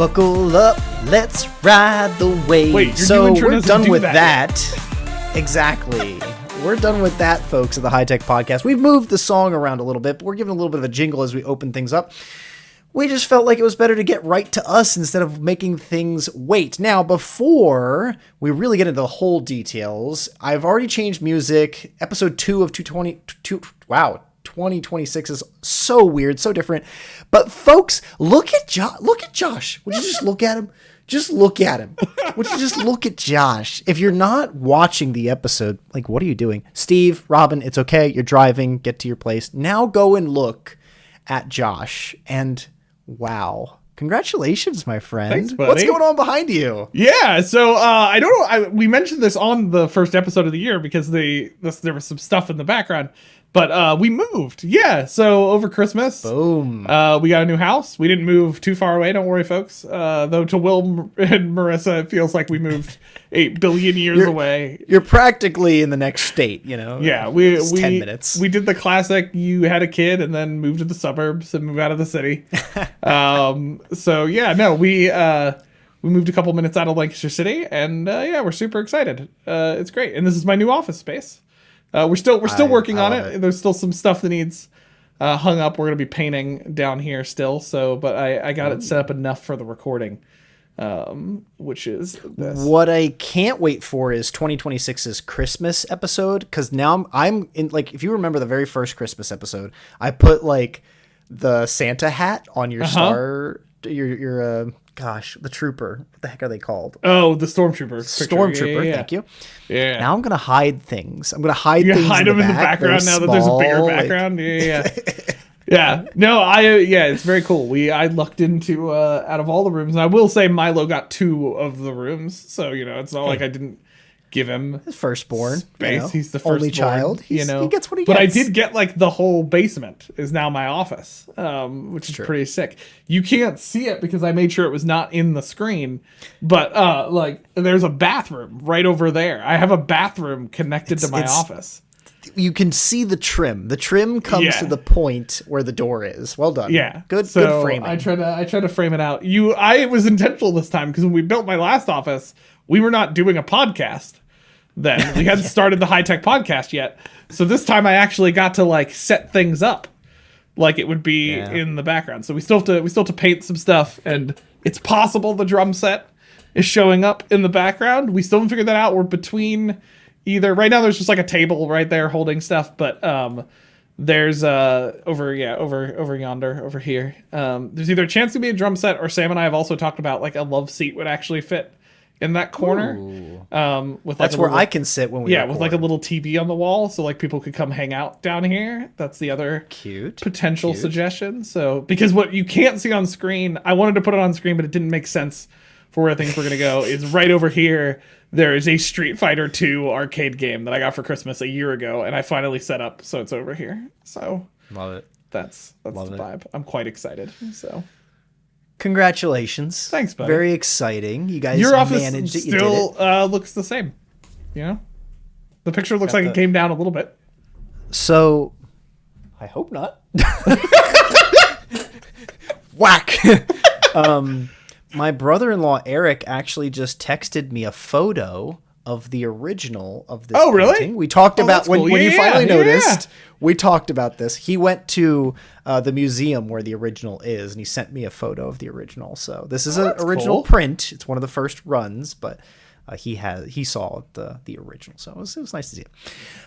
Buckle up, let's ride the wave. Wait, so we're done with that. Exactly. We're done with that, folks, at the HiTech Podcast. We've moved the song around a little bit, but we're giving a little bit of a jingle as we open things up. We just felt like it was better to get right to us instead of making things wait. Now, before we really get into the whole details, I've already changed music. Episode 2 of 2026 is so weird, so different. But folks, look at Josh. Would you just look at him? Just look at him. Would you just look at Josh? If you're not watching the episode, like, what are you doing? Steve, Robin, it's okay. You're driving. Get to your place. Now go and look at Josh. And wow. Congratulations, my friend. Thanks, buddy. What's going on behind you? Yeah, so I don't know. We mentioned this on the first episode of the year because there was some stuff in the background. But we moved. Yeah, so over Christmas, boom, we got a new house. We didn't move too far away. Don't worry, folks. Though to Will and Marissa, it feels like we moved 8 billion years away. You're practically in the next state, you know? Yeah, it's 10 minutes. We did the classic, you had a kid and then moved to the suburbs and moved out of the city. So, yeah, no, we moved a couple minutes out of Lancaster City, and yeah, we're super excited. It's great. And this is my new office space. We're still working on it. There's still some stuff that needs hung up. We're gonna be painting down here still. So, but I got it set up enough for the recording, which is this. What I can't wait for is 2026's Christmas episode, because now I'm in, like, if you remember the very first Christmas episode, I put like the Santa hat on your star, your the trooper. What the heck are they called? Oh, the stormtrooper. Stormtrooper. Yeah. Thank you. Yeah. Now I'm gonna hide things. I'm gonna hide things. Hide them in the background now that there's a bigger background. Yeah. Yeah. No, it's very cool. I lucked into out of all the rooms, and I will say Milo got 2 of the rooms, so it's not like I didn't give him his firstborn space. He's the first only child. He gets what he gets. But I did get like the whole basement is now my office, which is pretty sick. You can't see it because I made sure it was not in the screen, but like there's a bathroom right over there. I have a bathroom connected to my office. You can see the trim. The trim comes to the point where the door is. Well done. Yeah. Good framing. I try to frame it out. I was intentional this time because when we built my last office, we were not doing a podcast then. We hadn't started the HiTech Podcast yet. So this time I actually got to like set things up like it would be in the background. So we still have to paint some stuff, and it's possible the drum set is showing up in the background. We still haven't figured that out. We're between either right now there's just like a table right there holding stuff, but there's over yonder over here. There's either a chance to be a drum set, or Sam and I have also talked about like a love seat would actually fit in that corner. With that's where I can sit when we record. With like a little TV on the wall, so like people could come hang out down here. That's the other potential suggestion. So because what you can't see on screen, I wanted to put it on screen, but it didn't make sense for where things were gonna go. Is right over here. There is a Street Fighter 2 arcade game that I got for Christmas a year ago, and I finally set up, so it's over here. So love it. That's the vibe. I'm quite excited. So. Congratulations. Thanks, buddy. Very exciting. You guys Your office managed it. Still looks the same. The picture looks like it came down a little bit. So, I hope not. Whack. My brother-in-law Eric actually just texted me a photo of the original of this painting. Really? We talked about when you finally noticed. Yeah. We talked about this. He went to the museum where the original is, and he sent me a photo of the original. So this is an original print. It's one of the first runs, but he saw the original. So it was nice to see it.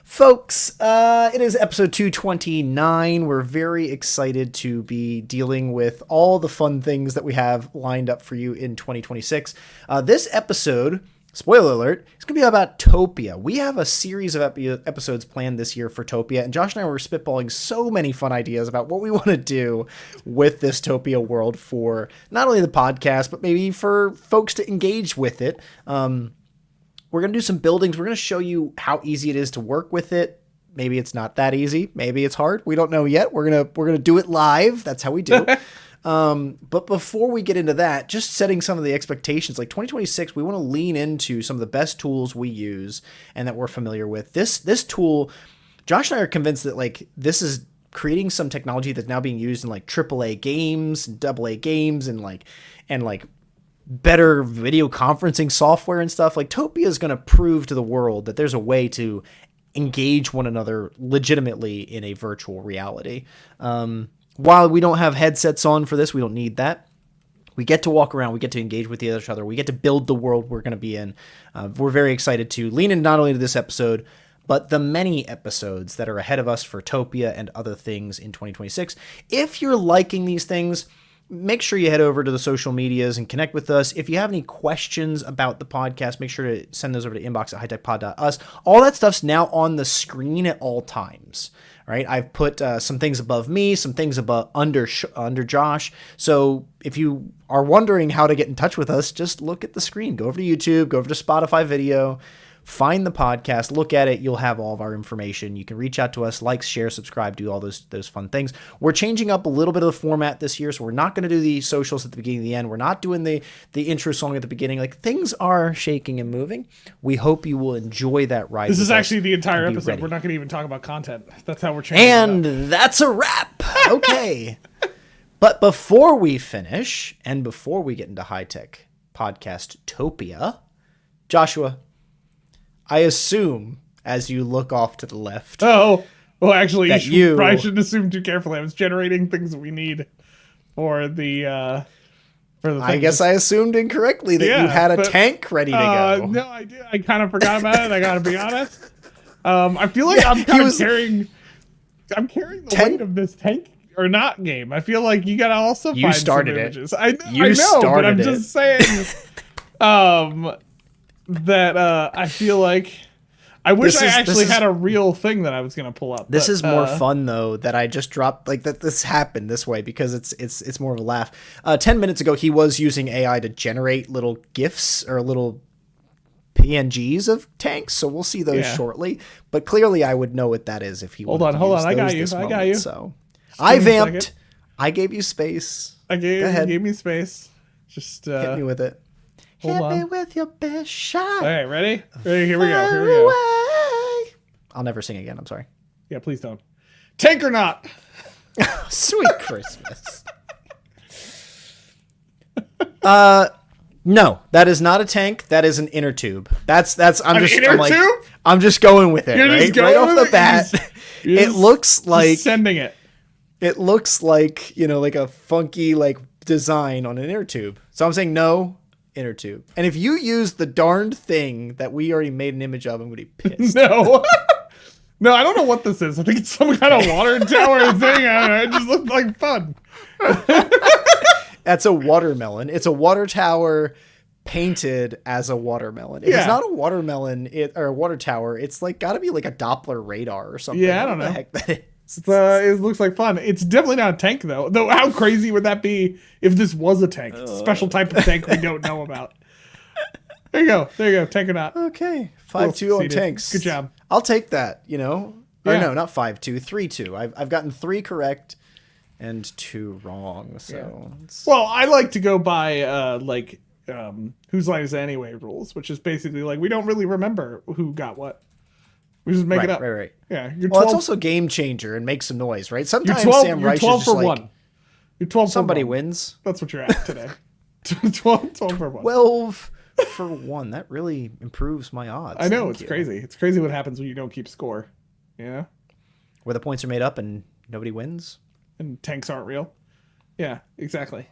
Folks, it is episode 229. We're very excited to be dealing with all the fun things that we have lined up for you in 2026. This episode, spoiler alert, it's going to be about Topia. We have a series of episodes planned this year for Topia, and Josh and I were spitballing so many fun ideas about what we want to do with this Topia world for not only the podcast, but maybe for folks to engage with it. We're going to do some buildings. We're going to show you how easy it is to work with it. Maybe it's not that easy. Maybe it's hard. We don't know yet. We're going to do it live. That's how we do. But before we get into that, just setting some of the expectations, like 2026, we want to lean into some of the best tools we use and that we're familiar with. This tool, Josh and I are convinced that like this is creating some technology that's now being used in like AAA games, AA games, and like better video conferencing software and stuff. Like Topia is going to prove to the world that there's a way to engage one another legitimately in a virtual reality. While we don't have headsets on for this, we don't need that. We get to walk around. We get to engage with each other. We get to build the world we're going to be in. We're very excited to lean in not only to this episode, but the many episodes that are ahead of us for Topia and other things in 2026. If you're liking these things, make sure you head over to the social medias and connect with us. If you have any questions about the podcast, make sure to send those over to inbox@hitechpod.us. All that stuff's now on the screen at all times. Right, I've put some things above me, some things above under Josh. So if you are wondering how to get in touch with us, just look at the screen. Go over to YouTube, go over to Spotify video, find the podcast, look at it. You'll have all of our information. You can reach out to us, like, share, subscribe, do all those fun things. We're changing up a little bit of the format this year, so we're not going to do the socials at the beginning and the end. We're not doing the intro song at the beginning. Like, things are shaking and moving. We hope you will enjoy that ride. This is actually the entire episode. Ready. We're not going to even talk about content. That's how we're changing. And that's a wrap. Okay. But before we finish, and before we get into HiTech Podcast Topia, Joshua, I assume, as you look off to the left. Oh, well, actually, you probably shouldn't assume too carefully. I was generating things that we need for the I guess I assumed incorrectly that you had a tank ready to go. No, I did. I kind of forgot about it. I got to be honest. I feel like I'm kind of carrying the weight of this tank or not game. I feel like you got to also find some images. I know, but I'm just saying. That I feel like I wish I actually had a real thing that I was gonna pull up. This is more fun though that I just dropped, like that this happened this way because it's more of a laugh. 10 minutes ago he was using AI to generate little GIFs or little PNGs of tanks, so we'll see those shortly. But clearly I would know what that is if he hold on, I got you. So I vamped. I gave you space. Gave me space. Just hit me with it. Hit me with your best shot. All right, ready? Here we go. I'll never sing again. I'm sorry. Yeah, please don't. Tank or not? Sweet Christmas. No, that is not a tank. That is an inner tube. I'm just going with it. You're right? Right off the bat. It looks like sending it. It looks like, like a funky design on an inner tube. So I'm saying no. Inner tube. And if you use the darned thing that we already made an image of, I'm going to be pissed. No, I don't know what this is. I think it's some kind of water tower thing. I don't know. It just looked like fun. That's a watermelon. It's a water tower painted as a watermelon. If it's not a watermelon or a water tower, it's got to be like a Doppler radar or something. Yeah, I don't know. What the heck that is. It looks like fun. It's definitely not a tank, though. Though, how crazy would that be if this was a tank? It's a special type of tank we don't know about. There you go. Tank or not. Okay. 5-2 on tanks. Good job. I'll take that, Or no, not 5-2. 3-2. I've gotten 3 correct and 2 wrong. So. Yeah. Well, I like to go by, whose line is it anyway rules, which is basically we don't really remember who got what. We just make it up. Right. Yeah. Well, it's also game changer and make some noise, right? Sometimes Sam Reich you're 12 is just for 1. You're 12 somebody for 1. wins. That's what you're at today. 12 for 1. 12 for 1. That really improves my odds. I know. It's crazy. It's crazy what happens when you don't keep score. Yeah. Where the points are made up and nobody wins. And tanks aren't real. Yeah, exactly.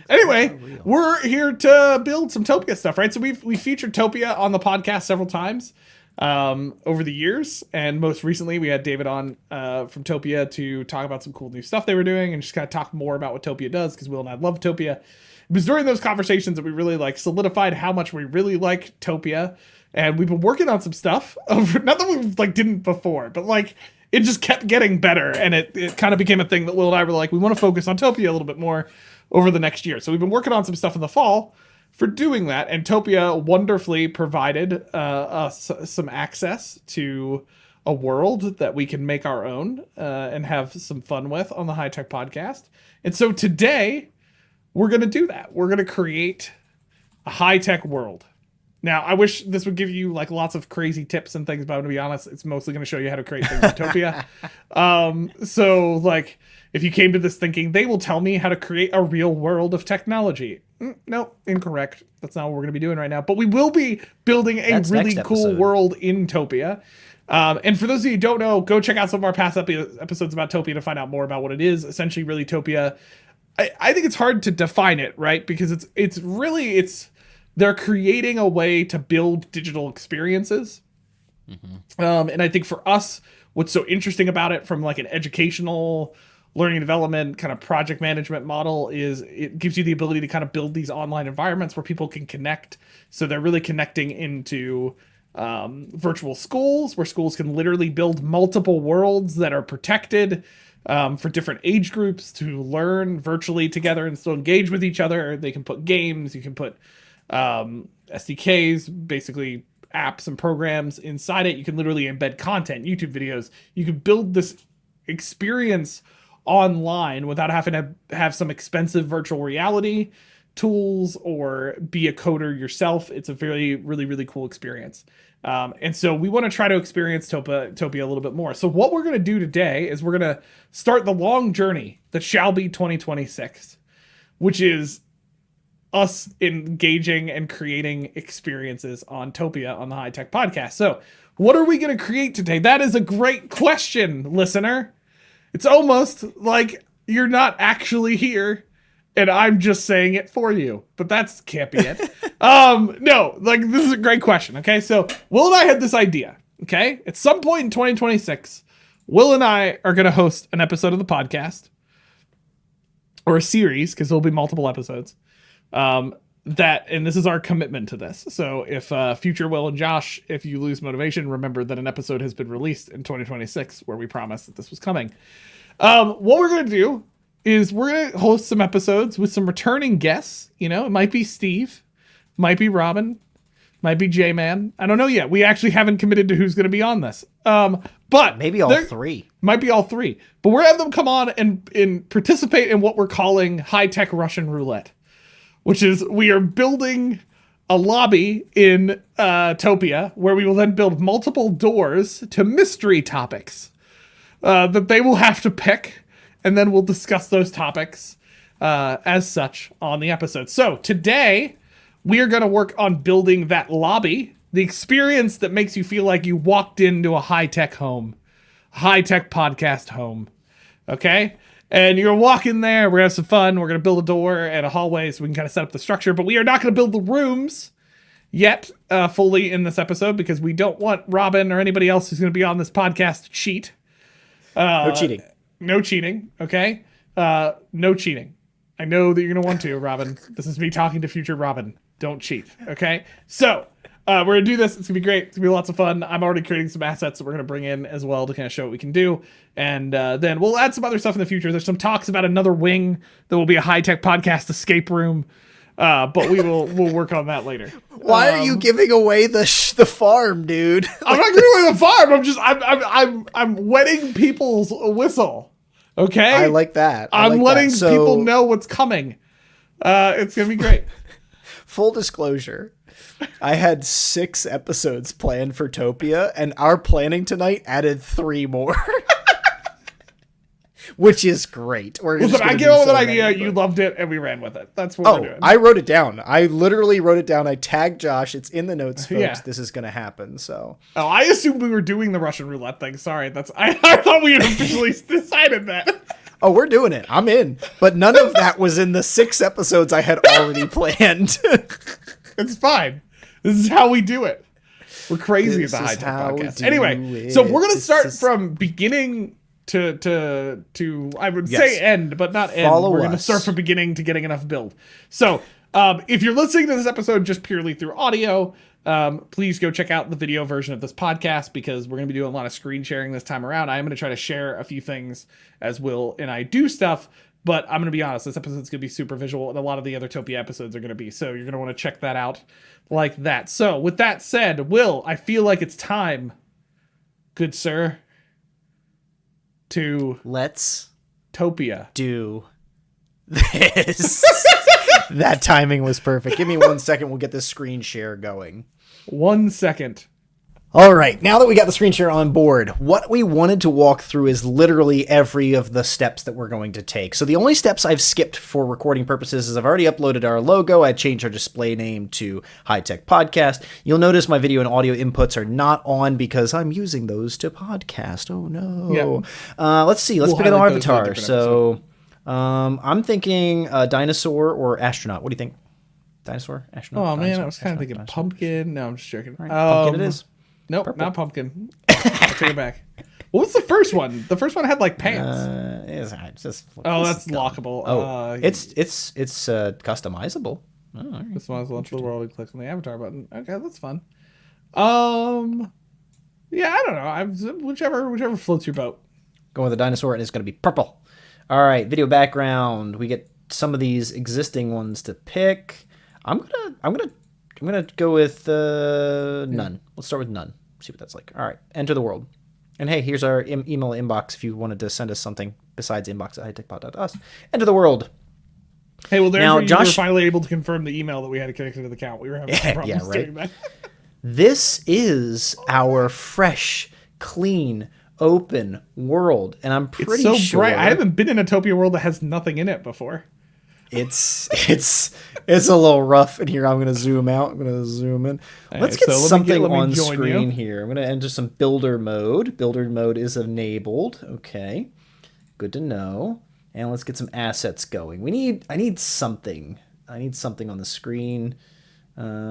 Anyway, we're here to build some Topia stuff, right? So we featured Topia on the podcast several times over the years, and most recently we had David on from Topia to talk about some cool new stuff they were doing and just kind of talk more about what Topia does, because Will and I love Topia. It was during those conversations that we really solidified how much we really like Topia, and we've been working on some stuff over, not that we didn't before, but it just kept getting better, and it kind of became a thing that Will and I were we want to focus on Topia a little bit more over the next year. So we've been working on some stuff in the fall for doing that, and Topia wonderfully provided us some access to a world that we can make our own and have some fun with on the HiTech Podcast. And so today, we're going to do that. We're going to create a high-tech world. Now, I wish this would give you lots of crazy tips and things, but to be honest, it's mostly going to show you how to create things in Topia. So if you came to this thinking, they will tell me how to create a real world of technology. No, incorrect. That's not what we're going to be doing right now. But we will be building a really cool world in Topia. And for those of you who don't know, go check out some of our past episodes about Topia to find out more about what it is. Essentially, really, Topia. I think it's hard to define it, right? Because it's they're creating a way to build digital experiences. Mm-hmm. And I think for us, what's so interesting about it from like an educational learning and development kind of project management model is it gives you the ability to kind of build these online environments where people can connect. So they're really connecting into virtual schools where schools can literally build multiple worlds that are protected for different age groups to learn virtually together and still engage with each other. They can put games, you can put SDKs, basically apps and programs inside it. You can literally embed content, YouTube videos. You can build this experience online without having to have some expensive virtual reality tools or be a coder yourself. It's a really, really, really cool experience. And so we want to try to experience Topia a little bit more. So what we're going to do today is we're going to start the long journey that shall be 2026, which is us engaging and creating experiences on Topia on the HiTech Podcast. So what are we going to create today? That is a great question, listener. It's almost like you're not actually here and I'm just saying it for you, but that's can't be it. No, like this is a great question. Okay. So Will and I had this idea. Okay. At some point in 2026, Will and I are going to host an episode of the podcast or a series, because there'll be multiple episodes. And this is our commitment to this. So if future Will and Josh, if you lose motivation, remember that an episode has been released in 2026 where we promised that this was coming. What we're going to do is we're going to host some episodes with some returning guests. You know, it might be Steve, might be Robin, might be J-Man. I don't know yet. We actually haven't committed to who's going to be on this. But maybe all three. Might be all three. But we're going to have them come on and participate in what we're calling high-tech Russian roulette, which is we are building a lobby in Topia where we will then build multiple doors to mystery topics that they will have to pick. And then we'll discuss those topics as such on the episode. So today, we are going to work on building that lobby, the experience that makes you feel like you walked into a high-tech home, high-tech podcast home. Okay? And you're going to walk in there. We're going to have some fun. We're going to build a door and a hallway so we can kind of set up the structure. But we are not going to build the rooms yet fully in this episode because we don't want Robin or anybody else who's going to be on this podcast to cheat. No cheating. No cheating, okay? No cheating. I know that you're going to want to, Robin. This is me talking to future Robin. Don't cheat, okay? So, we're going to do this. It's going to be great. It's going to be lots of fun. I'm already creating some assets that we're going to bring in as well to kind of show what we can do. And then we'll add some other stuff in the future. There's some talks about another wing that will be a high-tech podcast escape room. But we'll work on that later. Why are you giving away the farm, dude? I'm not giving away the farm. I'm wetting people's whistle. Okay, I like that. I'm letting people know what's coming. It's gonna be great. Full disclosure, I had 6 episodes planned for Topia, and our planning tonight added 3 more. Which is great. Listen, I came up with an idea, you loved it, and we ran with it. That's what we're doing. I wrote it down. I literally wrote it down. I tagged Josh. It's in the notes, folks. Yeah. This is going to happen. So. Oh, I assumed we were doing the Russian roulette thing. Sorry, I thought we had officially decided that. Oh, we're doing it. I'm in. But none of that was in the 6 episodes I had already planned. It's fine. This is how we do it. We're crazy at the HiTech Podcast. Anyway, so we're going to start from beginning to I would say end, but not end. We're going to start from beginning to getting enough build. So if you're listening to this episode just purely through audio, please go check out the video version of this podcast because we're going to be doing a lot of screen sharing this time around. I am going to try to share a few things as Will and I do stuff, but I'm going to be honest, this episode's going to be super visual and a lot of the other Topia episodes are going to be, so you're going to want to check that out like that. So with that said, Will, I feel like it's time, good sir, to let's Topia do this. That timing was perfect. Give me 1 second. We'll get this screen share going. 1 second. All right, now that we got the screen share on board, what we wanted to walk through is literally every of the steps that we're going to take. So the only steps I've skipped for recording purposes is I've already uploaded our logo. I changed our display name to HiTech Podcast. You'll notice my video and audio inputs are not on because I'm using those to podcast. Oh, no. Yeah. Let's see. Let's pick an avatar. So I'm thinking dinosaur or astronaut. What do you think? Dinosaur? Astronaut? Oh, man, dinosaur, I was kind of thinking dinosaur. pumpkin. No, I'm just joking. Right, pumpkin it is. Nope, Purple. not pumpkin. I'll take it back. What was the first one? The first one had like pants. That's lockable. It's customizable. Oh, right. This one's launch the world and click on the avatar button. Okay, that's fun. Yeah, I don't know. Whichever floats your boat. Going with the dinosaur, and it's going to be purple. All right, video background. We get some of these existing ones to pick. I'm gonna go with none. Let's start with none. See what that's like. All right, enter the world. And hey, here's our email inbox if you wanted to send us something besides inbox@hitechpod.us. Enter the world. Hey, well, there you were finally able to confirm the email that we had connected to the account. We were having some problems doing that. This is our fresh, clean, open world, and I'm pretty sure. It's so bright. I haven't been in a Topia world that has nothing in it before. It's a little rough in here. I'm going to zoom out. I'm going to zoom in. Let's get something on screen here. I'm going to enter some builder mode. Builder mode is enabled. Okay. Good to know. And let's get some assets going. I need something. I need something on the screen.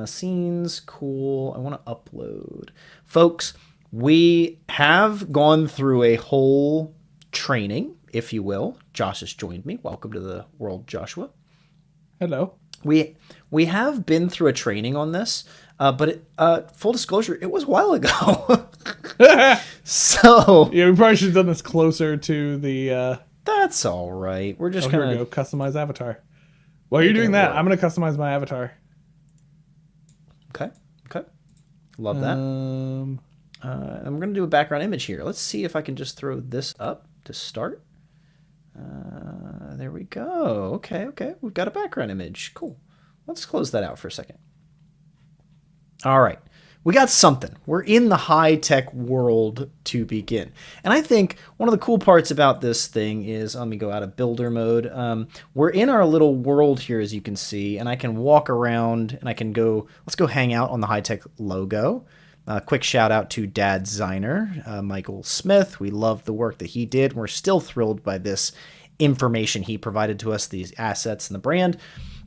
Scenes, cool. I want to upload. Folks, we have gone through a whole training, if you will. Josh has joined me. Welcome to the world, Joshua. Hello. We have been through a training on this, but full disclosure, it was a while ago. So yeah, we probably should have done this closer to the. That's all right. We're just gonna go customize avatar. While you're doing that, I'm gonna customize my avatar. Okay. Love that. I'm gonna do a background image here. Let's see if I can just throw this up to start. There we go. Okay. We've got a background image. Cool. Let's close that out for a second. All right. We got something. We're in the high-tech world to begin. And I think one of the cool parts about this thing is, let me go out of builder mode. We're in our little world here, as you can see, and I can walk around and I can go, let's go hang out on the HiTech logo. Quick shout out to Dad Designer, Michael Smith. We love the work that he did. We're still thrilled by this information he provided to us, these assets and the brand.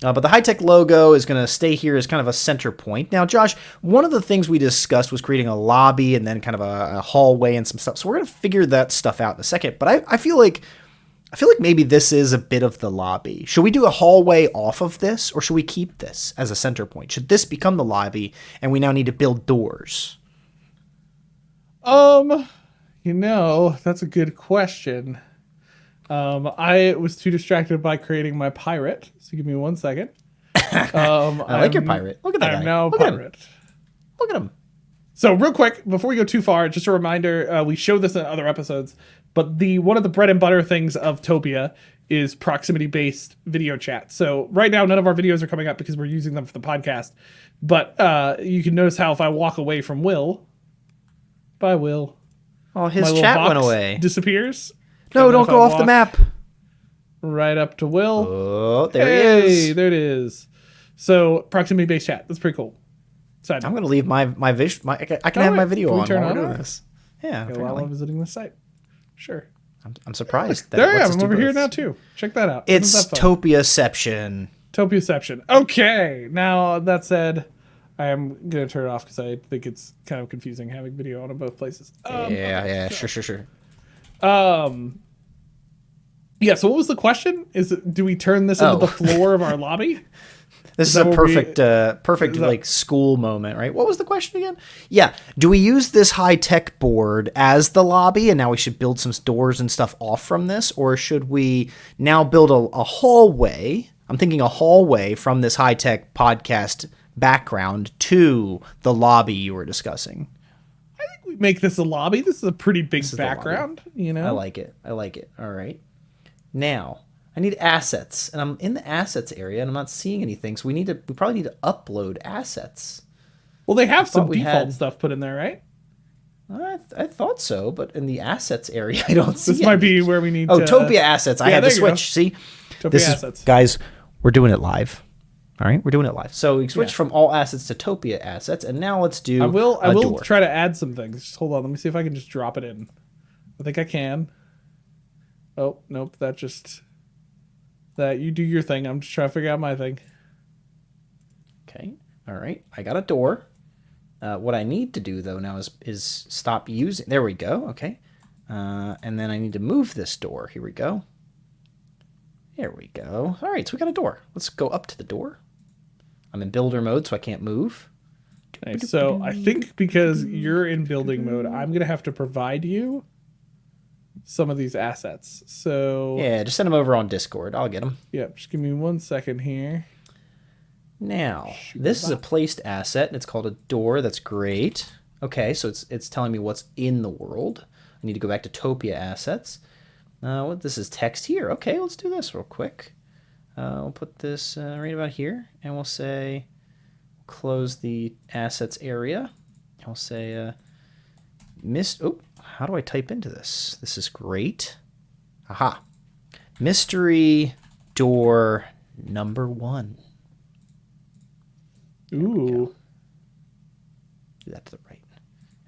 But the HiTech logo is going to stay here as kind of a center point. Now, Josh, one of the things we discussed was creating a lobby and then kind of a hallway and some stuff. So we're going to figure that stuff out in a second. But I feel like maybe this is a bit of the lobby. Should we do a hallway off of this, or should we keep this as a center point? Should this become the lobby and we now need to build doors? That's a good question. I was too distracted by creating my pirate. So give me 1 second. I like your pirate. Look at that guy. I'm now a pirate. Look at him. So real quick, before we go too far, just a reminder, we showed this in other episodes, but one of the bread and butter things of Topia is proximity-based video chat. So right now, none of our videos are coming up because we're using them for the podcast. But you can notice how if I walk away from Will, bye Will. Oh, his chat went away. Disappears. No, don't go off the map. Right up to Will. Oh, there he is. Hey, there it is. So proximity-based chat. That's pretty cool. I'm going to leave my vision. I can have my video on while we're doing this. Yeah, while I'm visiting the site. Sure. I'm surprised. There I am. I'm over here now too. Check that out. It's Topiaception. Topiaception. Okay. Now that said, I am gonna turn it off because I think it's kind of confusing having video on both places. Sure. Yeah. So what was the question? Do we turn this into the floor of our lobby? This is a perfect like school moment, right? What was the question again? Yeah. Do we use this high-tech board as the lobby and now we should build some doors and stuff off from this? Or should we now build a hallway? I'm thinking a hallway from this high-tech podcast background to the lobby you were discussing. I think we make this a lobby. This is a pretty big background, I like it. All right. Now, I need assets, and I'm in the assets area, and I'm not seeing anything. So we probably need to upload assets. Well, they have some default stuff put in there, right? I thought so, but in the assets area, I don't see This might be where we need to... Topia assets. I had to switch. See? Topia assets. Guys, we're doing it live. All right, we're doing it live. So we switched from all assets to Topia assets, and now let's do I will door. try to add some things. Just hold on. Let me see if I can just drop it in. I think I can. Oh, nope. That you do your thing. I'm just trying to figure out my thing. Okay. All right. I got a door. What I need to do, though, now is stop using... There we go. Okay. And then I need to move this door. Here we go. There we go. All right, so we got a door. Let's go up to the door. I'm in builder mode, so I can't move. Nice. So I think because you're in building mode, I'm going to have to provide you some of these assets. So yeah, just send them over on Discord. I'll get them. Yep. Just give me 1 second here. Now, this is a placed asset, and it's called a door. That's great. Okay, so it's telling me what's in the world. I need to go back to Topia assets. This is text here. Okay, let's do this real quick. We'll put this right about here, and we'll say close the assets area. And we'll say how do I type into this? This is great. Aha. Mystery door number 1. Ooh. Do that to the right.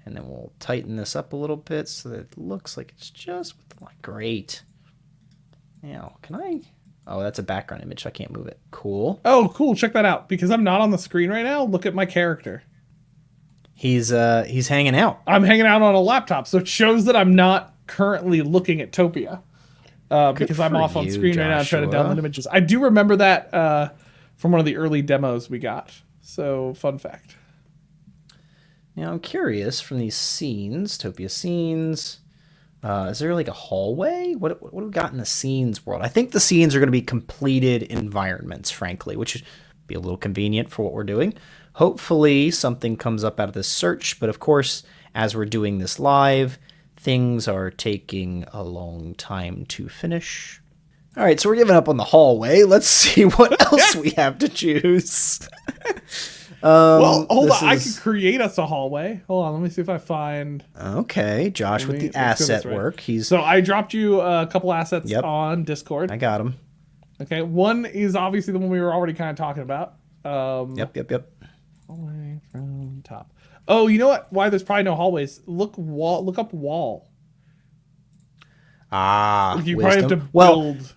And then we'll tighten this up a little bit so that it looks like it's just with the line. Great. Now, can I... Oh, that's a background image. So I can't move it. Cool. Oh, cool. Check that out. Because I'm not on the screen right now, look at my character. He's hanging out. I'm hanging out on a laptop, so it shows that I'm not currently looking at Topia. Because I'm off on screen right now trying to download images. I do remember that from one of the early demos we got. So, fun fact. Now, I'm curious from these scenes, Topia scenes, is there like a hallway? What do we got in the scenes world? I think the scenes are going to be completed environments, frankly, which would be a little convenient for what we're doing. Hopefully, something comes up out of this search, but of course, as we're doing this live, things are taking a long time to finish. All right, so we're giving up on the hallway. Let's see what else we have to choose. Well, hold on. I could create us a hallway. Hold on. Let me see if I find... Okay, Josh with the asset work. So I dropped you a couple assets on Discord. I got them. Okay, one is obviously the one we were already kind of talking about. Yep. Hallway from top. Oh, you know what? Why there's probably no hallways. Look up wall. You probably have to build...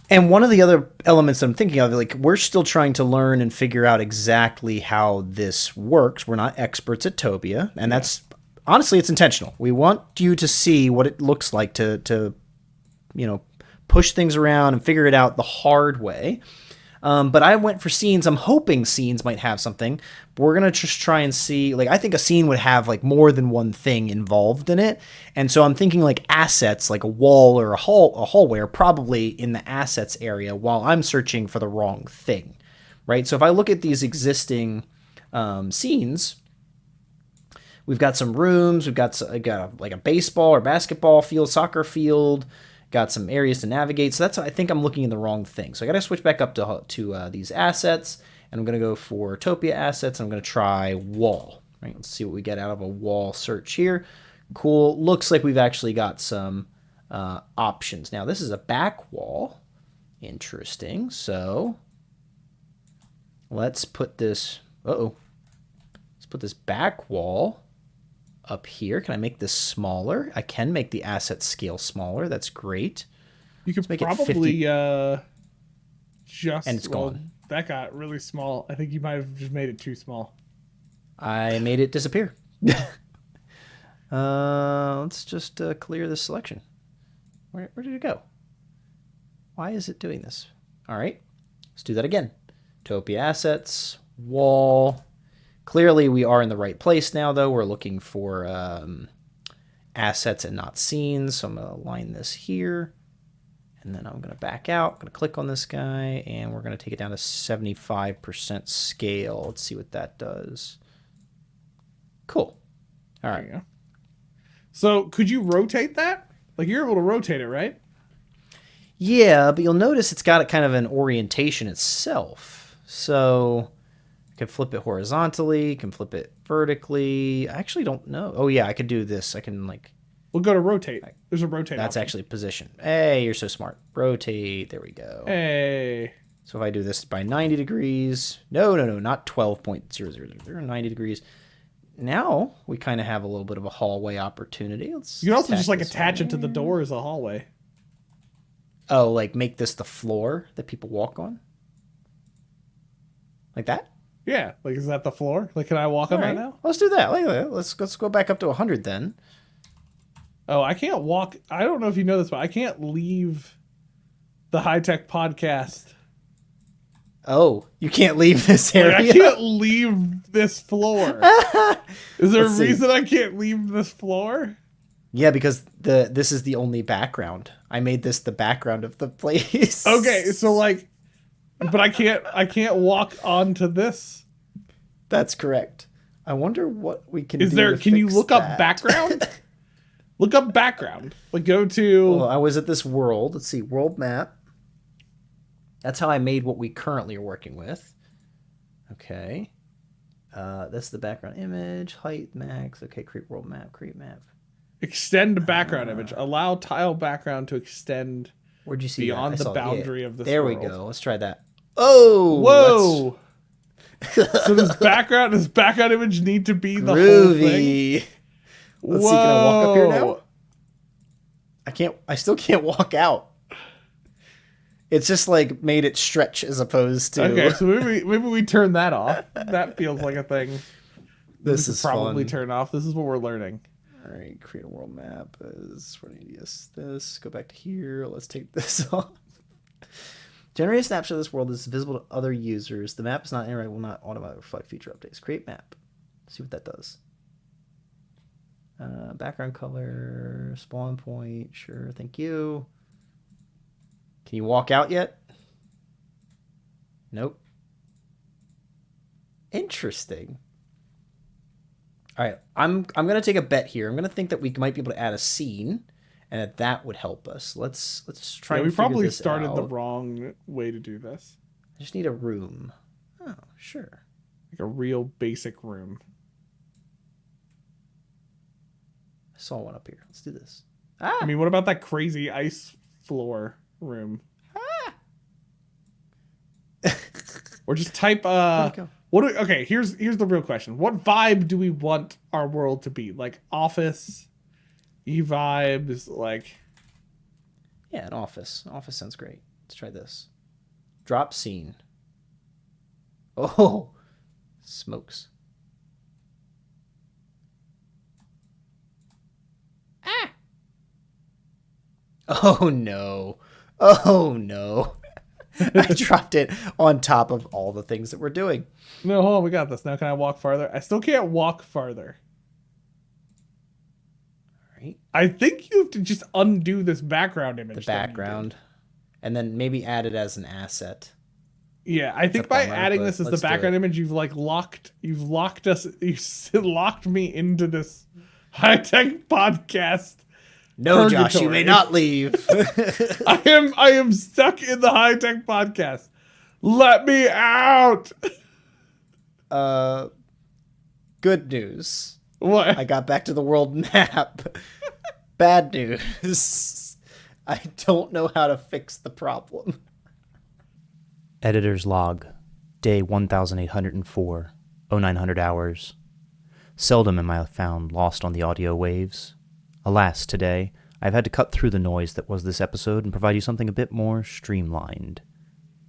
And one of the other elements I'm thinking of, like, we're still trying to learn and figure out exactly how this works. We're not experts at Topia, and that's honestly, it's intentional. We want you to see what it looks like to push things around and figure it out the hard way. But I went for scenes. I'm hoping scenes might have something. But we're going to just try and see, like, I think a scene would have like more than one thing involved in it. And so I'm thinking like assets, like a wall or a hallway are probably in the assets area while I'm searching for the wrong thing, right? So if I look at these existing scenes, we've got some rooms. We've got like a baseball or basketball field, soccer field. Got some areas to navigate. So I think I'm looking in the wrong thing. So I got to switch back up to these assets, and I'm going to go for Topia assets. And I'm going to try wall. Right? Let's see what we get out of a wall search here. Cool. Looks like we've actually got some options. Now this is a back wall. Interesting. So let's put this. Let's put this back wall up here. Can I make this smaller? I can make the asset scale smaller. That's great. You could probably just... And it's gone. That got really small. I think you might have just made it too small. I made it disappear. Let's just clear this selection. Where did it go? Why is it doing this? All right. Let's do that again. Topia assets, wall... Clearly, we are in the right place now, though. We're looking for assets and not scenes. So I'm going to align this here. And then I'm going to back out. I'm going to click on this guy. And we're going to take it down to 75% scale. Let's see what that does. Cool. All right. There you go. So could you rotate that? Like, you're able to rotate it, right? Yeah, but you'll notice it's got kind of an orientation itself. So... I can flip it horizontally, can flip it vertically. I actually don't know. Oh yeah, I could do this. I can like... We'll go to rotate. There's a rotate That's option. actually position. Hey, you're so smart. Rotate. There we go. Hey. So if I do this by 90 degrees... No, not 12.000. 90 degrees. Now we kind of have a little bit of a hallway opportunity. You can also just like attach it to the door as a hallway. Oh, like make this the floor that people walk on? Like that? Yeah. Like, is that the floor? Like, can I walk on that now? Let's do that. Let's go back up to 100 then. Oh, I can't walk. I don't know if you know this, but I can't leave the HiTech Podcast. Oh, you can't leave this area? Like, I can't leave this floor. Is there a reason I can't leave this floor? Yeah, because this is the only background. I made this the background of the place. Okay, so like, but I can't walk onto this. That's correct. I wonder what we can Is do. there? Can you look up background? Look up background. Like, go to... Well, I was at this world. Let's see. World map. That's how I made what we currently are working with. Okay. That's the background image. Height max. Okay, create world map. Create map. Extend background image. Allow tile background to extend Where'd you see beyond the boundary of this There world. we go. Let's try that. Oh! Whoa! So does background image need to be the whole thing? Let's see, can I walk up here now? I still can't walk out. It's just like made it stretch as opposed to... Okay, so maybe we turn that off. That feels like a thing. This is probably fun. Turn off. This is what we're learning. All right, create a world map is this. Go back to here. Let's take this off. Generate a snapshot of this world is visible to other users. The map is not interactive, will not automatically reflect future updates. Create map. See what that does. Background color, spawn point, sure, thank you. Can you walk out yet? Nope. Interesting. All right, I'm gonna take a bet here. I'm gonna think that we might be able to add a scene, and that would help us. Let's try. Yeah, and we probably this started out. the wrong way to do this. I just need a room. Oh, sure. Like a real basic room. I saw one up here. Let's do this. I mean, what about that crazy ice floor room? Or just type okay, here's the real question. What vibe do we want our world to be? Like office, vibes, like... Yeah, an office. Office sounds great. Let's try this. Drop scene. Oh, smokes. Oh no. Oh no. I dropped it on top of all the things that we're doing. No, hold on, we got this. Now can I walk farther? I still can't walk farther. All right. I think you have to just undo this background image. The background. And then maybe add it as an asset. Yeah, I think by adding this as the background image, you've locked me into this HiTech Podcast. No, Josh, you may not leave. I am stuck in the HiTech Podcast. Let me out. Good news. What? I got back to the world map. Bad news. I don't know how to fix the problem. Editor's log. Day 1804. 0900 hours. Seldom am I found lost on the audio waves. Alas, today, I've had to cut through the noise that was this episode and provide you something a bit more streamlined.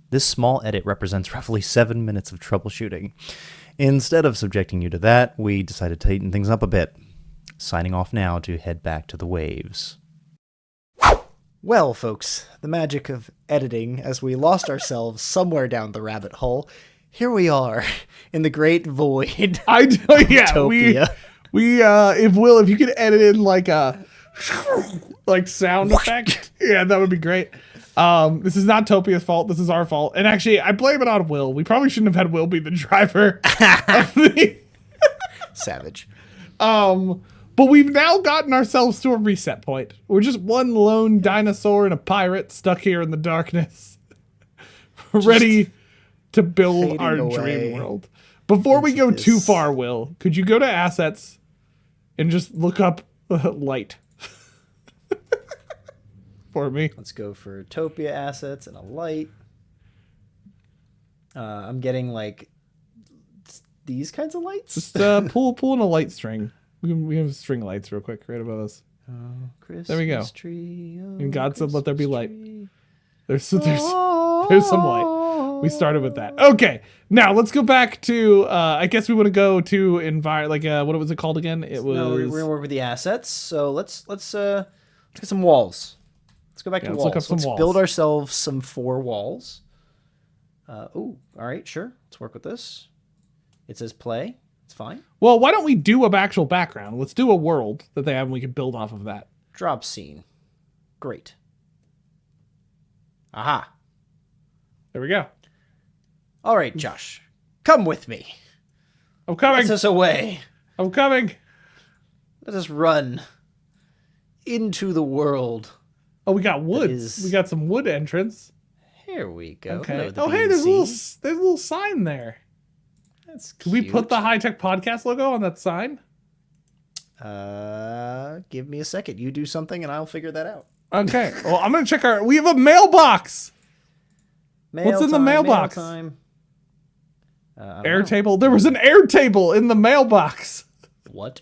This small edit represents roughly 7 minutes of troubleshooting. Instead of subjecting you to that, we decided to tighten things up a bit. Signing off now to head back to the waves. Well, folks, the magic of editing, as we lost ourselves somewhere down the rabbit hole, here we are, in the great void. I know, yeah, Topia. If you could edit in like a sound effect, yeah, that would be great. This is not Topia's fault. This is our fault. And actually, I blame it on Will. We probably shouldn't have had Will be the driver. Savage. But we've now gotten ourselves to a reset point. We're just one lone dinosaur and a pirate stuck here in the darkness, ready to build our dream world. Before we go this. too far, Will, could you go to assets and just look up light for me? Let's go for Topia assets and a light. I'm getting like these kinds of lights. Just pull in a light string. We have string lights real quick right above us. Christmas there we go. Tree, and God said, "Let there be light." Tree. There's some light. We started with that. Okay, now let's go back to. I guess we want to go to what was it called again? It was. No, we're gonna work with the assets. So let's get some walls. Let's go back to walls. Look up some walls. Build ourselves some 4 walls. All right, sure. Let's work with this. It says play. It's fine. Well, why don't we do an actual background? Let's do a world that they have, and we can build off of that. Drop scene. Great. Aha. There we go. All right, Josh. Come with me. I'm coming. Let us away. I'm coming. Let us run into the world. Oh, we got wood. We got some wood entrance. Here we go. Okay. Oh, hey, there's a little sign there. That's cute. Can we put the HiTech Podcast logo on that sign? Give me a second. You do something and I'll figure that out. Okay. Well, I'm going to check we have a mailbox. What's in the mailbox? Air table. There was an air table in the mailbox. What?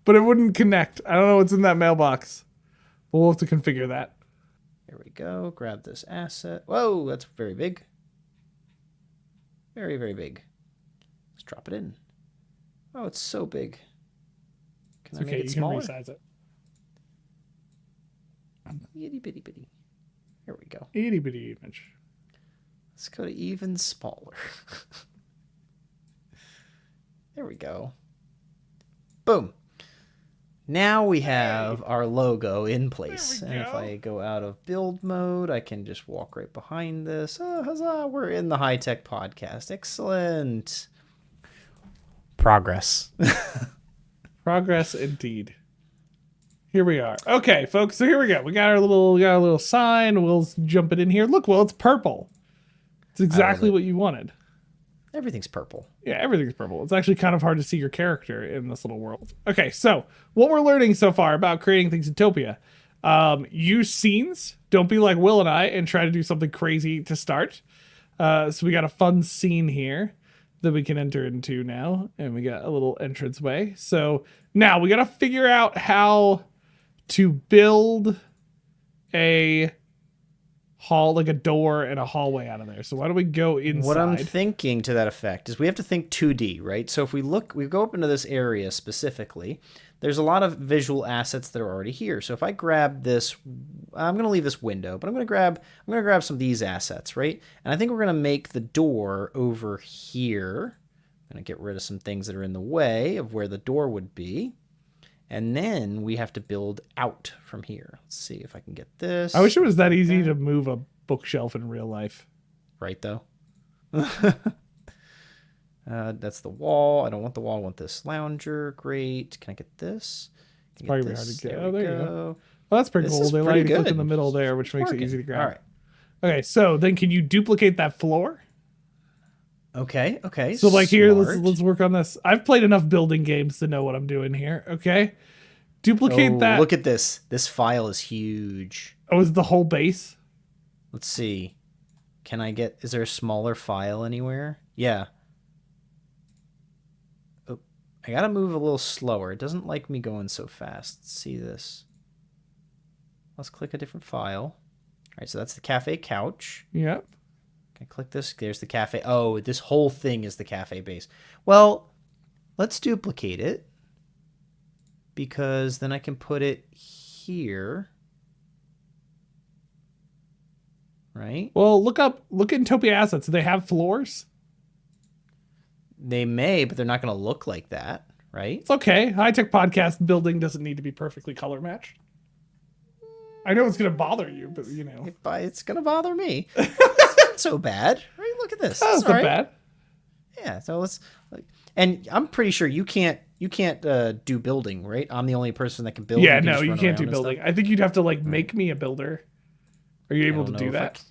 But it wouldn't connect. I don't know what's in that mailbox. But we'll have to configure that. Here we go. Grab this asset. Whoa, that's very big. Very, very big. Let's drop it in. Oh, it's so big. Can I make it smaller? Can resize it. Itty bitty bitty. Here we go. Itty bitty image. Let's go to even smaller. There we go. Boom. Now we have our logo in place. And if I go out of build mode, I can just walk right behind this. Oh, huzzah, we're in the HiTech Podcast. Excellent. Progress. Progress indeed. Here we are. Okay, folks, so here we go. We got our little sign. We'll jump it in here. Look, Will, it's purple. It's exactly what you wanted. Everything's purple. Yeah, everything's purple. It's actually kind of hard to see your character in this little world. Okay, so what we're learning so far about creating things in Topia. Use scenes. Don't be like Will and I and try to do something crazy to start. So we got a fun scene here that we can enter into now. And we got a little entranceway. So now we got to figure out how to build a hall, like a door and a hallway out of there. So why don't we go inside? What I'm thinking to that effect is we have to think 2D, right? So if we go up into this area specifically, there's a lot of visual assets that are already here. So if I grab this, I'm going to leave this window, but I'm going to grab some of these assets, right? And I think we're going to make the door over here. I'm going to get rid of some things that are in the way of where the door would be. And then we have to build out from here. Let's see if I can get this. I wish it was that easy to move a bookshelf in real life. Right, though. That's the wall. I don't want the wall. I want this lounger. Great. Can I get this? It's probably hard to get. There you go. Well, that's pretty cool. They let you click in the middle there, which makes it easy to grab. All right. Okay, so then can you duplicate that floor? Okay. So like here, let's work on this. I've played enough building games to know what I'm doing here. Okay. Duplicate that. Look at this. This file is huge. Oh, is the whole base? Let's see. Is there a smaller file anywhere? Yeah. Oh, I gotta move a little slower. It doesn't like me going so fast. Let's see this. Let's click a different file. All right, so that's the cafe couch. Yep. I click this. There's the cafe. Oh, this whole thing is the cafe base. Well, let's duplicate it because then I can put it here. Right? Well, look in Topia assets. Do they have floors? They may, but they're not going to look like that, right? It's okay. HiTech Podcast building doesn't need to be perfectly color matched. I know it's going to bother you, but you know. It's going to bother me. So bad, right? Look at this. That's not bad. Yeah, so and I'm pretty sure you can't do building, right? I'm the only person that can build. Yeah, no, you can't do building. I think you'd have to make me a builder. Are you able to do that?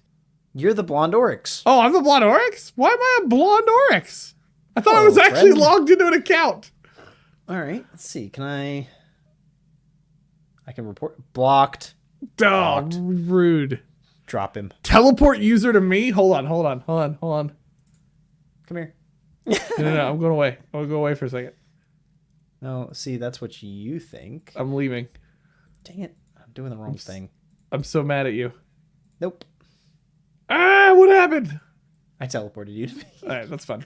You're the blonde oryx. Oh, I'm the blonde oryx? Why am I a blonde oryx? I thought I was actually friend. logged into an account. All right, let's see. Can I can report blocked. Oh, Blocked. rude. Drop him. Teleport user to me? Hold on. Come here. No, I'm going away. I'm going to go away for a second. No, see, that's what you think. I'm leaving. Dang it. I'm doing the wrong thing. I'm so mad at you. Nope. Ah, what happened? I teleported you to me. All right, that's fun.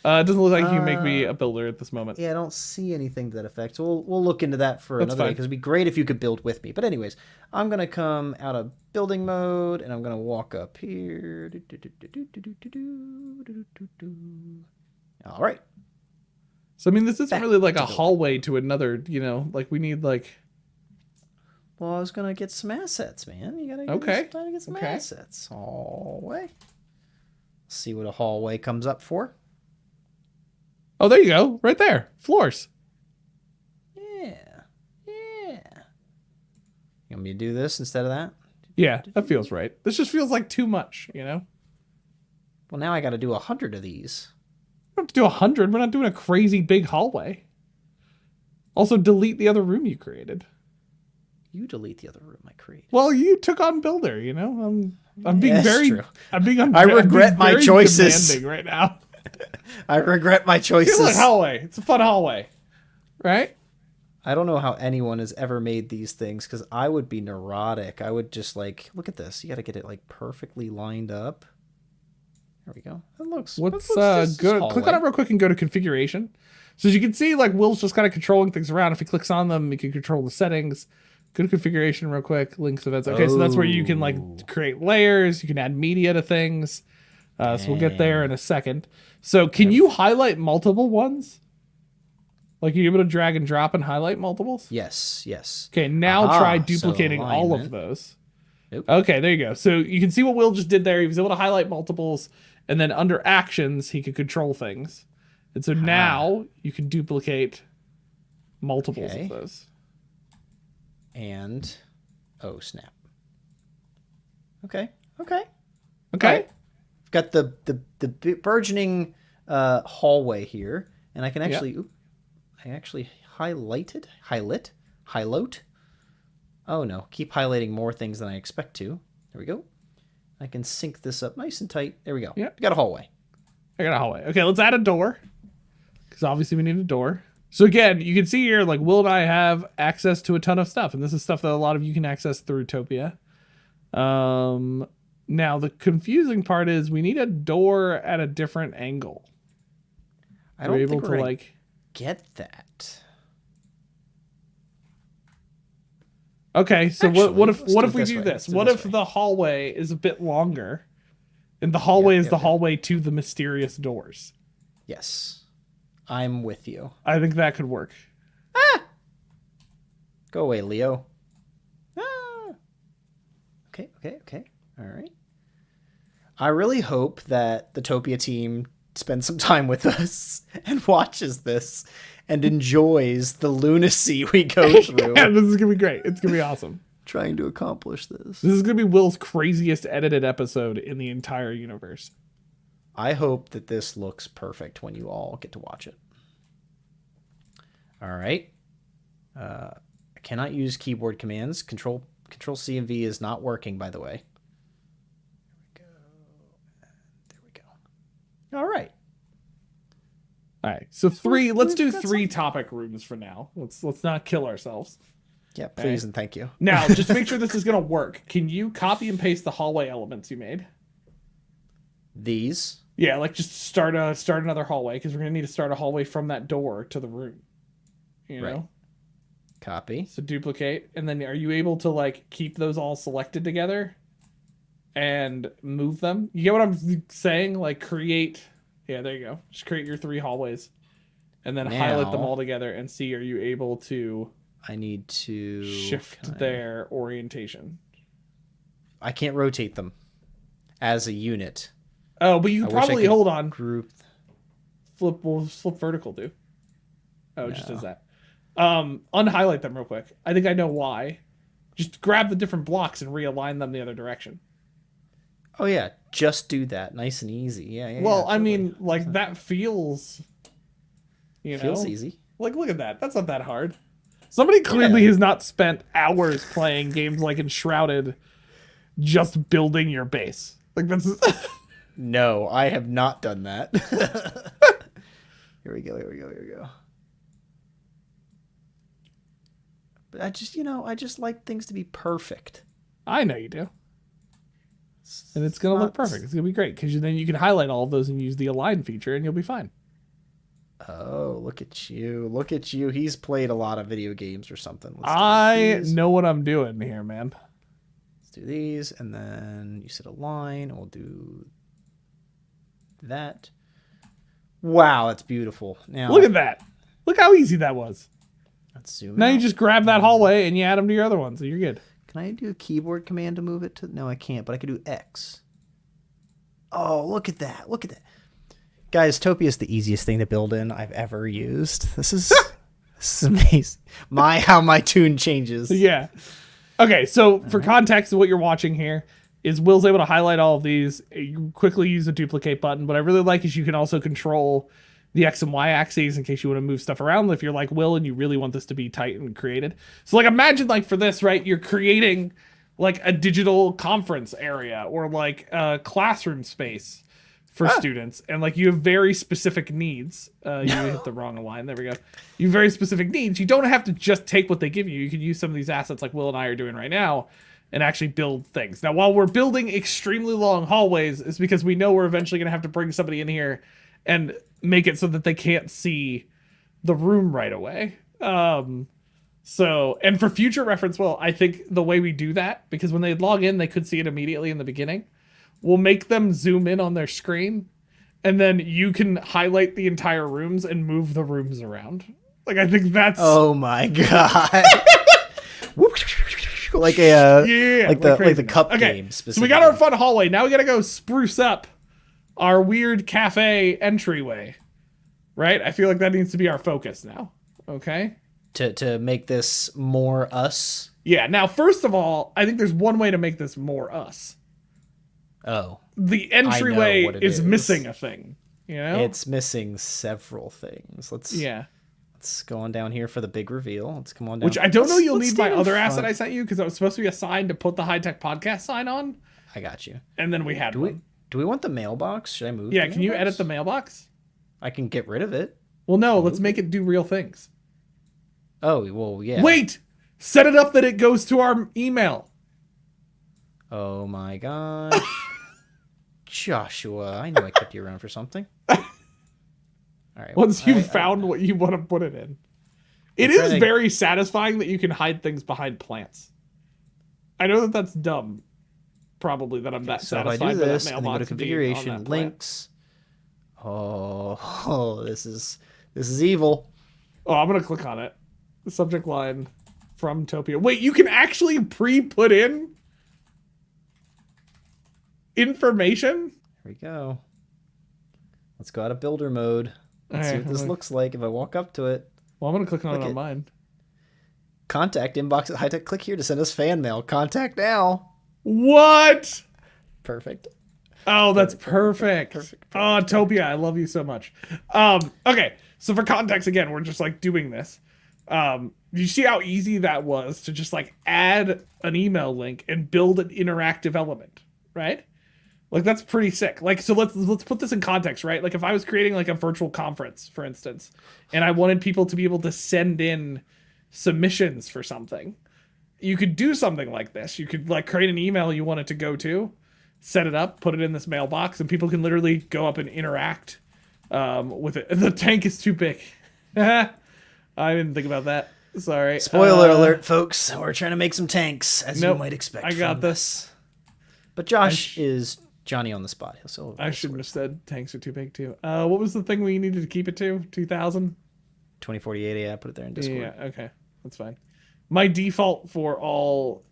It doesn't look like you can make me a builder at this moment. Yeah, I don't see anything to that effect. So we'll look into that for That's another day fine. because it'd be great if you could build with me. But anyways, I'm going to come out of building mode and I'm going to walk up here. All right. So, I mean, this isn't really like a hallway to another, like we need like... Well, I was going to get some assets, man. You got to Okay. some time to get some assets. Hallway. See what a hallway comes up for. Oh, there you go. Right there. Floors. Yeah. You want me to do this instead of that? Yeah, that feels right. This just feels like too much, Well, now I got to do 100 of these. We don't have to do 100. We're not doing a crazy big hallway. Also, delete the other room you created. You delete the other room I created. Well, you took on builder, I'm being true. I regret my choices demanding right now. I regret my choices. Feel like hallway. It's a fun hallway, right? I don't know how anyone has ever made these things because I would be neurotic. I would just look at this. You got to get it perfectly lined up. There we go. That looks. What's just good? hallway. Click on it real quick and go to configuration. So as you can see, Will's just kind of controlling things around. If he clicks on them, he can control the settings. Go to configuration real quick. Links events. Okay, so that's where you can create layers. You can add media to things. So we'll get there in a second. So can you highlight multiple ones? You're able to drag and drop and highlight multiples? Yes. Okay, now Aha, try duplicating so all of alignment. those. Nope. Okay, there you go. So you can see what Will just did there. He was able to highlight multiples, and then under actions, he could control things. And so now you can duplicate multiples of those. And oh snap. Okay. Okay. I've got the burgeoning hallway here, and I can actually highlight. Oh no, keep highlighting more things than I expect to. There we go. I can sync this up nice and tight. There we go. Yep. Got a hallway. I got a hallway. Okay, let's add a door. Because obviously we need a door. So again, you can see here, Will and I have access to a ton of stuff. And this is stuff that a lot of you can access through Topia. Now, the confusing part is we need a door at a different angle. I don't think we're gonna get that. Okay, so Actually, what if we this do way. this? Let's do What this if way. the hallway is a bit longer? And the hallway is the hallway to the mysterious doors. Yes. I'm with you. I think that could work. Go away, Leo. Okay. All right. I really hope that the Topia team spends some time with us and watches this and enjoys the lunacy we go through Yeah, this is going to be great. It's going to be awesome. trying to accomplish this. This is going to be Will's craziest edited episode in the entire universe. I hope that this looks perfect when you all get to watch it. All right. I cannot use keyboard commands. Control C and V is not working, by the way. There we go. All right. All right. So let's do three topic rooms for now. Let's not kill ourselves. Yeah, please and thank you. Now, just to make sure this is going to work, can you copy and paste the hallway elements you made? These? Yeah, just start another hallway, because we're going to need to start a hallway from that door to the room. You know? Copy. So duplicate, and then are you able to keep those all selected together and move them? You get what I'm saying? Create. Yeah, there you go. Just create your three hallways, and then highlight them all together and see, are you able to? I need to shift their orientation. I can't rotate them as a unit. Oh, but you can probably hold on. Group. Flip vertical, do. Oh, it just does that. Unhighlight them real quick. I think I know why. Just grab the different blocks and realign them the other direction. Oh yeah, just do that, nice and easy. Yeah. Well, Totally. I mean, like that feels, Feels easy. Like look at that. That's not that hard. Somebody clearly has not spent hours playing games like Enshrouded, just building your base. Like that's. No, I have not done that. Here we go. But I just like things to be perfect. I know you do. And it's going to look perfect. It's going to be great because then you can highlight all of those and use the align feature and you'll be fine. Oh, look at you. Look at you. He's played a lot of video games or something. I know what I'm doing here, man. Let's do these. And then you set a line. And we'll do that. Wow, that's beautiful. Now, look at that. Look how easy that was. Let's zoom now out. You just grab that hallway and you add them to your other ones, so you're good. Can I do a keyboard command to move it to? No, I can't, but I can do X. Oh, look at that. Look at that. Guys, Topia is the easiest thing to build in I've ever used. This is amazing. How my tune changes. Yeah. Okay, so for context, what you're watching here is Will's able to highlight all of these. You quickly use the duplicate button. What I really like is you can also control the X and Y axes in case you want to move stuff around if you're like Will and you really want this to be tight and created. So like imagine like for this, right, you're creating like a digital conference area or like a classroom space for students, and like you have very specific needs. You hit the wrong line. There we go. You have very specific needs. You don't have to just take what they give you. You can use some of these assets like Will and I are doing right now and actually build things. Now, while we're building extremely long hallways, it's because we know we're eventually going to have to bring somebody in here and make it so that they can't see the room right away. So, and for future reference, well, I think the way we do that, because when they log in, they could see it immediately in the beginning. We'll make them zoom in on their screen, and then you can highlight the entire rooms and move the rooms around. Like, I think that's... Oh my god. like a like the cup game specifically. So we got our fun hallway. Now we gotta go spruce up our weird cafe entryway. Right? I feel like that needs to be our focus now. Okay? To make this more us? Yeah. Now, first of all, I think there's one way to make this more us. Oh. The entryway is missing a thing. You know? It's missing several things. Let's go on down here for the big reveal. Let's come on down. Which I don't know you'll need my other asset I sent you because it was supposed to be a sign to put the HiTech Podcast sign on. I got you. And then we had one. Do we want the mailbox? Should I move? Yeah, can you edit the mailbox? I can get rid of it. Well, no, let's make it do real things. Oh, well, yeah. Wait! Set it up that it goes to our email. Oh my gosh. Joshua, I knew I kept you around for something. All right. Once you've found what you want to put it in. It is very satisfying that you can hide things behind plants. I know that that's dumb. Probably that I'm that satisfied by that this, mailbox. And then go to configuration, links. Oh, this is evil. Oh, I'm gonna click on it. The subject line from Topia. Wait, you can actually pre-put in information? Here we go. Let's go out of builder mode. Let's see what this looks like if I walk up to it. Well, I'm gonna click on it on mine. Contact inbox at HiTech. Click here to send us fan mail. Contact now. What? Perfect. Oh, that's perfect. Oh, Topia, I love you so much. Okay, so for context, again, we're just like doing this. You see how easy that was to just like add an email link and build an interactive element, right? Like that's pretty sick. Like, so let's put this in context, right? Like if I was creating like a virtual conference, for instance, and I wanted people to be able to send in submissions for something, you could do something like this. You could like create an email you want it to go to, set it up, put it in this mailbox, and people can literally go up and interact with it. The tank is too big. I didn't think about that. Sorry. Spoiler alert, folks. We're trying to make some tanks, as you might expect. I got this. But Josh is Johnny on the spot. So I shouldn't have said tanks are too big too. What was the thing we needed to keep it to? 2000? 2048. Yeah, I put it there in Discord. Yeah, okay. That's fine. My default for all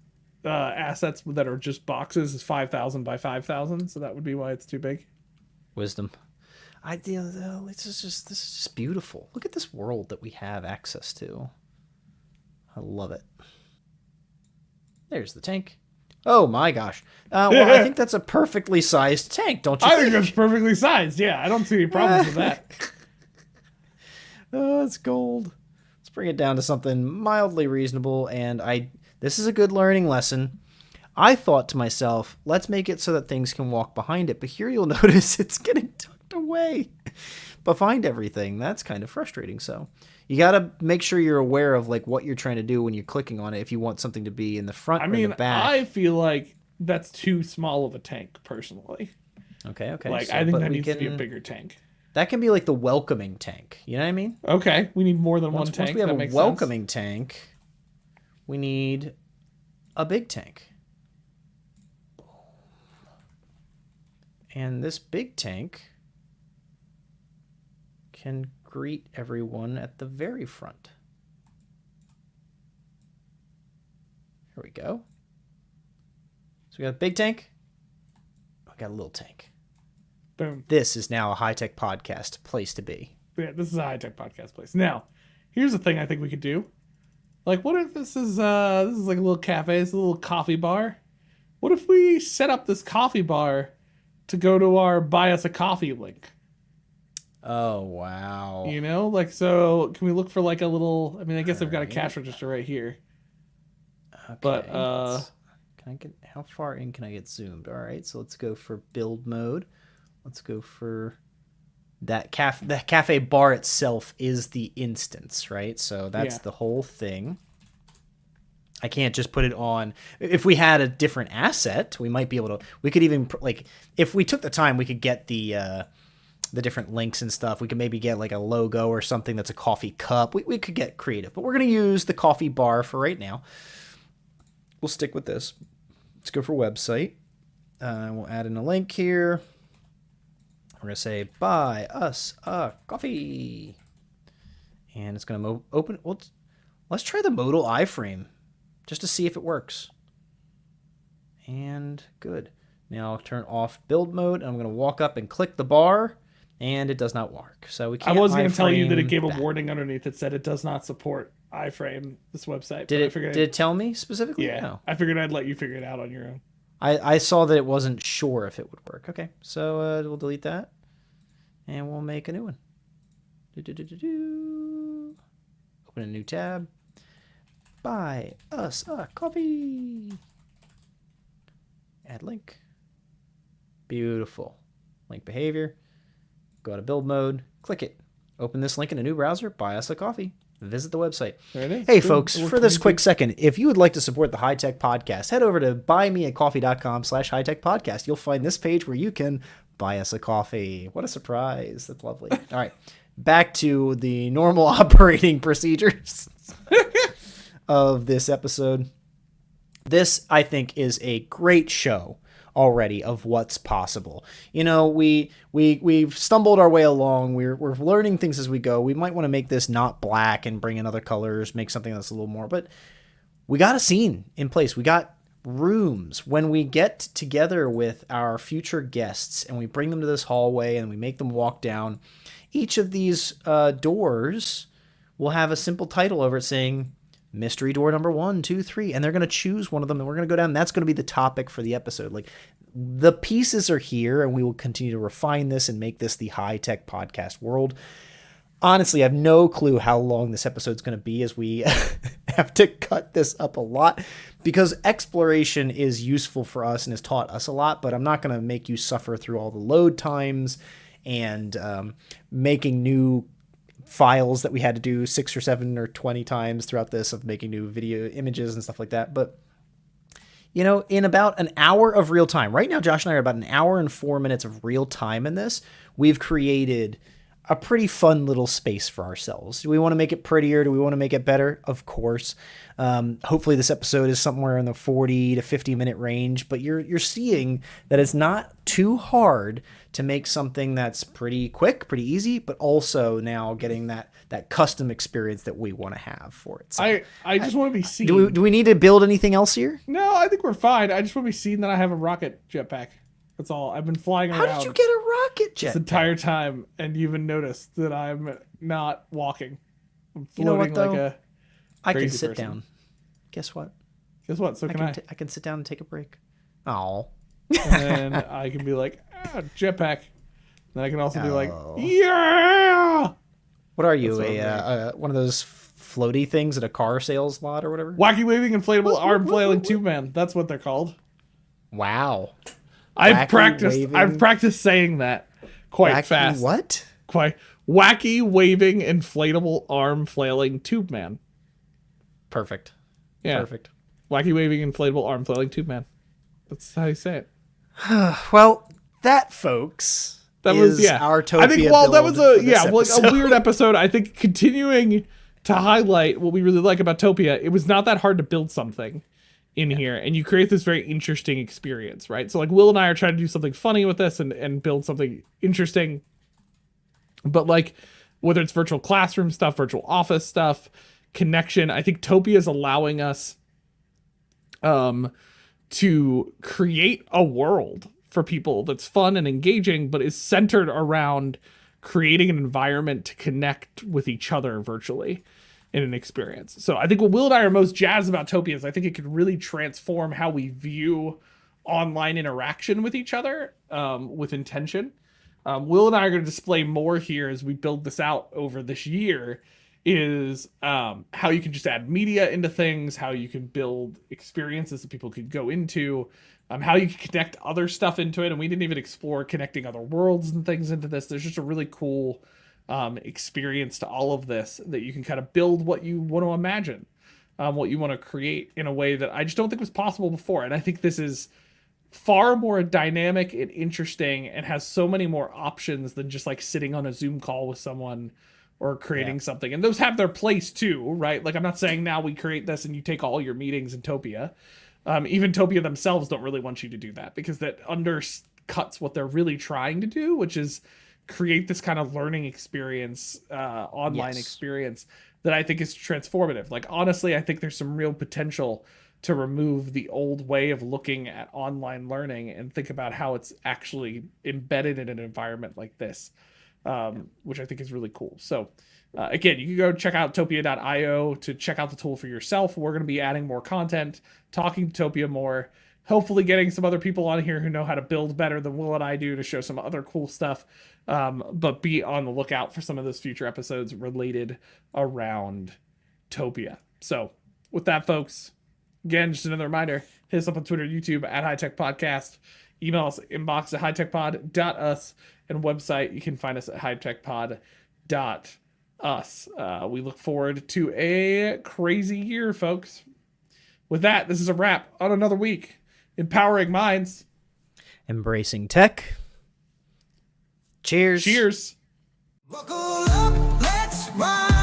assets that are just boxes is 5,000 by 5,000, so that would be why it's too big. Wisdom. This is just beautiful. Look at this world that we have access to. I love it. There's the tank. Oh my gosh. Well, I think that's a perfectly sized tank, don't you I think that's perfectly sized. Yeah, I don't see any problems with that. Oh, it's gold. Let's bring it down to something mildly reasonable. And this is a good learning lesson. I thought to myself, let's make it so that things can walk behind it. But here you'll notice it's getting tucked away behind everything. That's kind of frustrating. So you got to make sure you're aware of like what you're trying to do when you're clicking on it. If you want something to be in the front or in the back. I feel like that's too small of a tank, personally. Okay. Like, so, I think that needs to be a bigger tank. That can be like the welcoming tank. You know what I mean? Okay. We need more than one tank. Once we have a welcoming tank, we need a big tank. And this big tank can greet everyone at the very front. Here we go. So we got a big tank. I got a little tank. Boom. This is now a HiTech Podcast place to be. Yeah, this is a HiTech Podcast place. Now, here's the thing I think we could do. Like, what if this is like a little cafe, it's a little coffee bar. What if we set up this coffee bar to go to our buy us a coffee link? Oh, wow. You know, like, so can we look for like a little, I mean, I guess I've got a cash register right here. Okay. But, can I get, how far in can I get zoomed? All right, so let's go for build mode. Let's go for that cafe. The cafe bar itself is the instance, right? So that's the whole thing. I can't just put it on. If we had a different asset, we might be able to. We could even like, if we took the time, we could get the different links and stuff. We could maybe get like a logo or something that's a coffee cup. We could get creative, but we're gonna use the coffee bar for right now. We'll stick with this. Let's go for website. We'll add in a link here. We're going to say, buy us a coffee. And it's going to open. Well, let's try the modal iframe just to see if it works. And good. Now I'll turn off build mode. And I'm going to walk up and click the bar. And it does not work. So we can't. I was going to tell you that it gave a warning underneath that said it does not support iframe, this website. Did it tell me specifically? Yeah. No. I figured I'd let you figure it out on your own. I saw that it wasn't sure if it would work. Okay. So we'll delete that. And we'll make a new one. Open a new tab. Buy us a coffee. Add link. Beautiful. Link behavior. Go to build mode. Click it. Open this link in a new browser. Buy us a coffee. Visit the website. There it is. Hey, folks, for this quick second, if you would like to support the HiTech Podcast, head over to buymeacoffee.com/HiTech Podcast. You'll find this page where you can buy us a coffee. What a surprise. That's lovely. All right. Back to the normal operating procedures of this episode. This, I think, is a great show already of what's possible. You know, we've stumbled our way along. We're learning things as we go. We might want to make this not black and bring in other colors, make something that's a little more, but we got a scene in place. We got rooms. When we get together with our future guests and we bring them to this hallway and we make them walk down, each of these doors will have a simple title over it saying mystery door number 1, 2, 3, and they're going to choose one of them and we're going to go down. That's going to be the topic for the episode. Like, the pieces are here and we will continue to refine this and make this the HiTech Podcast world. Honestly, I have no clue how long this episode's going to be, as we have to cut this up a lot, because exploration is useful for us and has taught us a lot, but I'm not going to make you suffer through all the load times and making new files that we had to do 6 or 7 or 20 times throughout this, of making new video images and stuff like that. But, you know, in about an hour of real time, right now, Josh and I are about an hour and 4 minutes of real time in this, we've created a pretty fun little space for ourselves. Do we want to make it prettier? Do we want to make it better? Of course. Hopefully this episode is somewhere in the 40 to 50 minute range, but you're seeing that it's not too hard to make something that's pretty quick, pretty easy, but also now getting that custom experience that we want to have for it. So I just want to be seen. Do we need to build anything else here? No, I think we're fine. I just want to be seen that I have a rocket jetpack. That's all. I've been flying around. How did you get a rocket jetpack? This entire time, and you even noticed that I'm not walking. I'm floating, you know what, though? like a I can crazy sit person. down. Guess what? Guess what? So can I. I can sit down and take a break. Oh. And then I can be like, jetpack. Then I can also be like, yeah. What are you? One of those floaty things at a car sales lot or whatever? Wacky waving inflatable arm flailing tube man. That's what they're called. Wow. I've practiced saying that quite fast. What? Quite wacky waving inflatable arm flailing tube man. Perfect. Yeah. Perfect. Wacky waving inflatable arm flailing tube man. That's how you say it. Well, that, folks, is our Topia I think, well, that was a a weird episode. I think continuing to highlight what we really like about Topia, it was not that hard to build something in here, and you create this very interesting experience, right? So, like, Will and I are trying to do something funny with this and build something interesting. But, like, whether it's virtual classroom stuff, virtual office stuff, connection, I think Topia is allowing us to create a world for people that's fun and engaging, but is centered around creating an environment to connect with each other virtually in an experience. So I think what Will and I are most jazzed about Topia is I think it could really transform how we view online interaction with each other with intention. Will and I are going to display more here as we build this out over this year, is how you can just add media into things, how you can build experiences that people could go into, how you can connect other stuff into it. And we didn't even explore connecting other worlds and things into this. There's just a really cool experience to all of this that you can kind of build what you want to imagine, what you want to create in a way that I just don't think was possible before. And I think this is far more dynamic and interesting and has so many more options than just like sitting on a Zoom call with someone or creating something. And those have their place too, right? Like, I'm not saying now we create this and you take all your meetings in Topia. Even Topia themselves don't really want you to do that, because that undercuts what they're really trying to do, which is create this kind of learning experience, online experience that I think is transformative. Like, honestly, I think there's some real potential to remove the old way of looking at online learning and think about how it's actually embedded in an environment like this. Which I think is really cool. So again, you can go check out topia.io to check out the tool for yourself. We're going to be adding more content, talking to Topia more, hopefully getting some other people on here who know how to build better than Will and I do to show some other cool stuff. But be on the lookout for some of those future episodes related around Topia. So with that, folks, again, just another reminder, hit us up on Twitter, YouTube at HiTech Podcast. Email us, inbox at hitechpod.us, and website, you can find us at hitechpod.us. We look forward to a crazy year, folks. With that, this is a wrap on another week. Empowering minds. Embracing tech. Cheers. Cheers. Buckle up, let's ride.